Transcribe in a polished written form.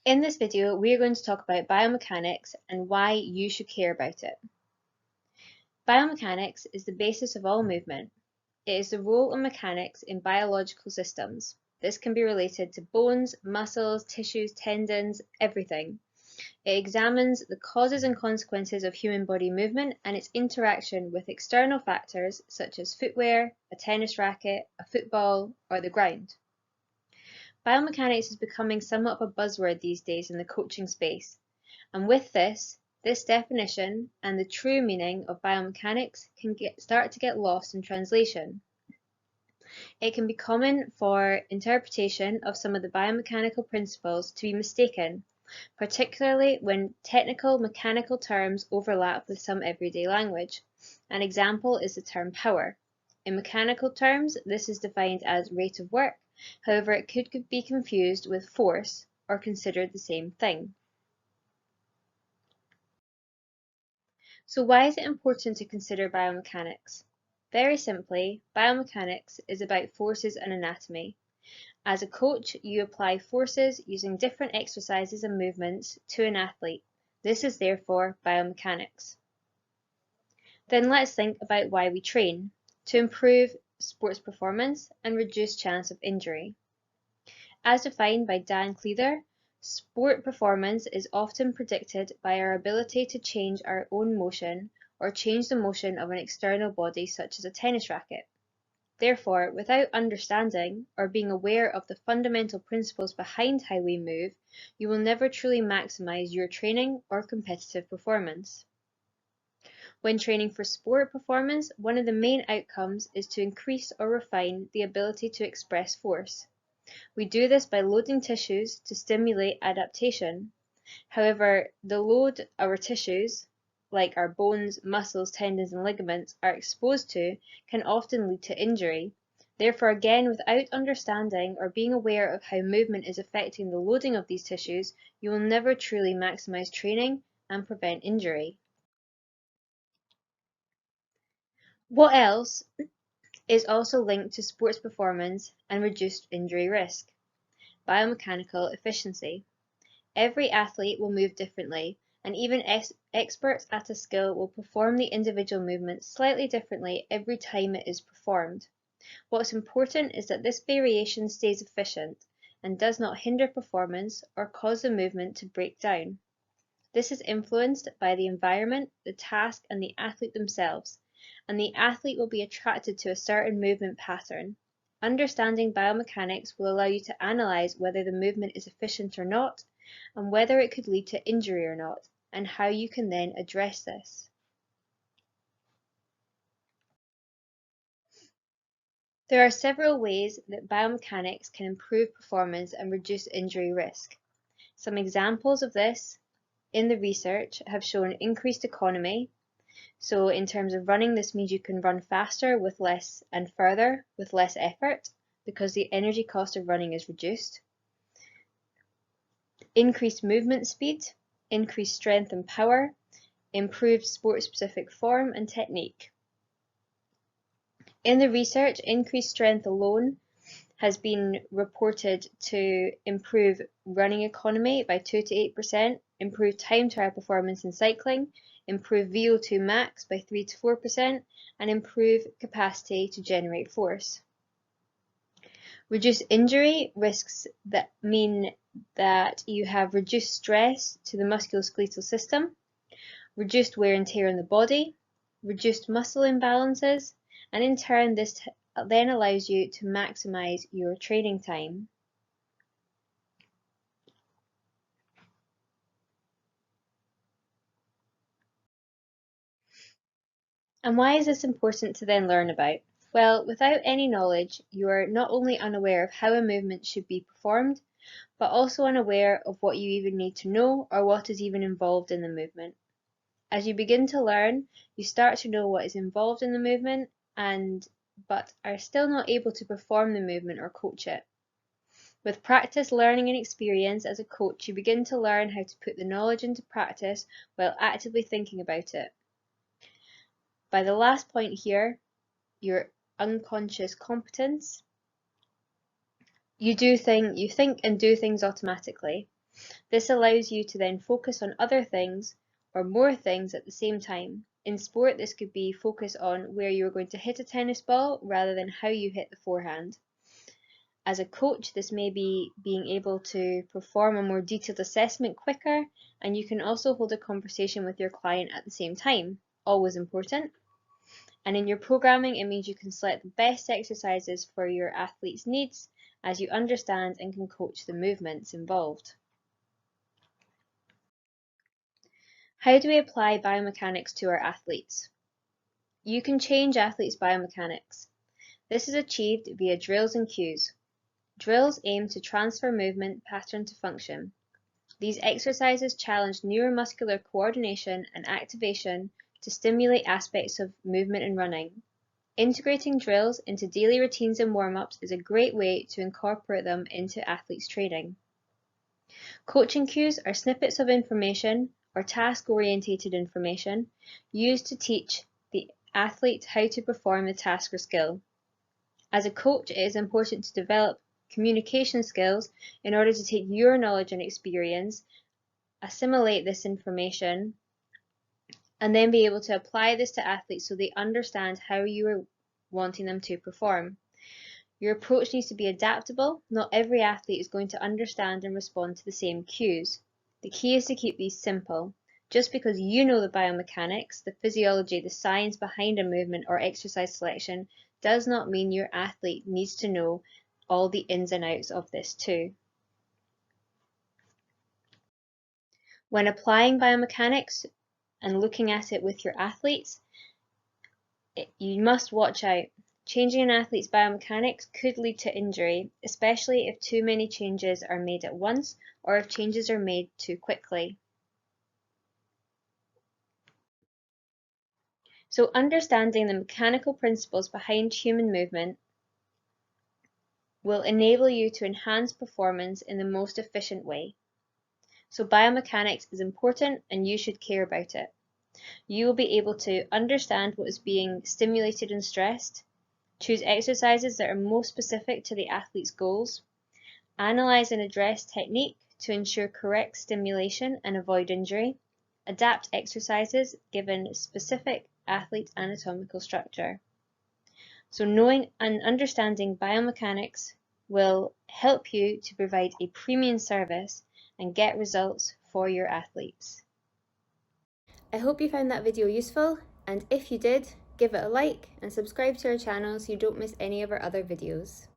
In this video, we are going to talk about biomechanics and why you should care about it. Biomechanics is the basis of all movement. It is the role of mechanics in biological systems. This can be related to bones, muscles, tissues, tendons, everything. It examines the causes and consequences of human body movement and its interaction with external factors such as footwear, a tennis racket, a football, or the ground. Biomechanics is becoming somewhat of a buzzword these days in the coaching space, and with this definition and the true meaning of biomechanics can start to get lost in translation. It can be common for interpretation of some of the biomechanical principles to be mistaken, particularly when technical mechanical terms overlap with some everyday language. An example is the term power. In mechanical terms, this is defined as rate of work. However, it could be confused with force or considered the same thing. So why is it important to consider biomechanics? Very simply, biomechanics is about forces and anatomy. As a coach, you apply forces using different exercises and movements to an athlete. This is therefore biomechanics. Then let's think about why we train: to improve sports performance and reduce chance of injury. As defined by Dan Cleather, sport performance is often predicted by our ability to change our own motion or change the motion of an external body such as a tennis racket. Therefore, without understanding or being aware of the fundamental principles behind how we move, you will never truly maximize your training or competitive performance. When training for sport performance, one of the main outcomes is to increase or refine the ability to express force. We do this by loading tissues to stimulate adaptation. However, the load our tissues, like our bones, muscles, tendons, and ligaments, are exposed to can often lead to injury. Therefore, again, without understanding or being aware of how movement is affecting the loading of these tissues, you will never truly maximize training and prevent injury. What else is also linked to sports performance and reduced injury risk? Biomechanical efficiency. Every athlete will move differently, and even experts at a skill will perform the individual movement slightly differently every time it is performed. What's important is that this variation stays efficient and does not hinder performance or cause the movement to break down. This is influenced by the environment, the task, and the athlete themselves, and the athlete will be attracted to a certain movement pattern. Understanding biomechanics will allow you to analyze whether the movement is efficient or not, and whether it could lead to injury or not, and how you can then address this. There are several ways that biomechanics can improve performance and reduce injury risk. Some examples of this in the research have shown increased economy. So in terms of running, this means you can run faster with less and further with less effort because the energy cost of running is reduced. Increased movement speed, increased strength and power, improved sport-specific form and technique. In the research, increased strength alone has been reported to improve running economy by 2 to 8%, improve time trial performance in cycling, improve VO2 max by 3 to 4%, and improve capacity to generate force. Reduce injury risks that mean that you have reduced stress to the musculoskeletal system, reduced wear and tear on the body, reduced muscle imbalances, and in turn this then allows you to maximize your training time. And why is this important to then learn about? Well, without any knowledge, you are not only unaware of how a movement should be performed, but also unaware of what you even need to know or what is even involved in the movement. As you begin to learn, you start to know what is involved in the movement but are still not able to perform the movement or coach it. With practice, learning, and experience as a coach, you begin to learn how to put the knowledge into practice while actively thinking about it. By the last point here, your unconscious competence. You think and do things automatically. This allows you to then focus on other things or more things at the same time. In sport, this could be focus on where you're going to hit a tennis ball rather than how you hit the forehand. As a coach, this may be being able to perform a more detailed assessment quicker, and you can also hold a conversation with your client at the same time, always important. And in your programming, it means you can select the best exercises for your athlete's needs as you understand and can coach the movements involved. How do we apply biomechanics to our athletes? You can change athletes' biomechanics. This is achieved via drills and cues. Drills aim to transfer movement pattern to function. These exercises challenge neuromuscular coordination and activation to stimulate aspects of movement and running. Integrating drills into daily routines and warm-ups is a great way to incorporate them into athletes' training. Coaching cues are snippets of information or task-orientated information used to teach the athlete how to perform the task or skill. As a coach, it is important to develop communication skills in order to take your knowledge and experience, assimilate this information, and then be able to apply this to athletes so they understand how you are wanting them to perform. Your approach needs to be adaptable. Not every athlete is going to understand and respond to the same cues. The key is to keep these simple. Just because you know the biomechanics, the physiology, the science behind a movement or exercise selection does not mean your athlete needs to know all the ins and outs of this too. When applying biomechanics and looking at it with your athletes, you must watch out. Changing an athlete's biomechanics could lead to injury, especially if too many changes are made at once or if changes are made too quickly. So understanding the mechanical principles behind human movement will enable you to enhance performance in the most efficient way. So biomechanics is important and you should care about it. You will be able to understand what is being stimulated and stressed, choose exercises that are most specific to the athlete's goals, analyze and address technique to ensure correct stimulation and avoid injury, adapt exercises given specific athlete anatomical structure. So knowing and understanding biomechanics will help you to provide a premium service and get results for your athletes. I hope you found that video useful, and if you did, give it a like and subscribe to our channel so you don't miss any of our other videos.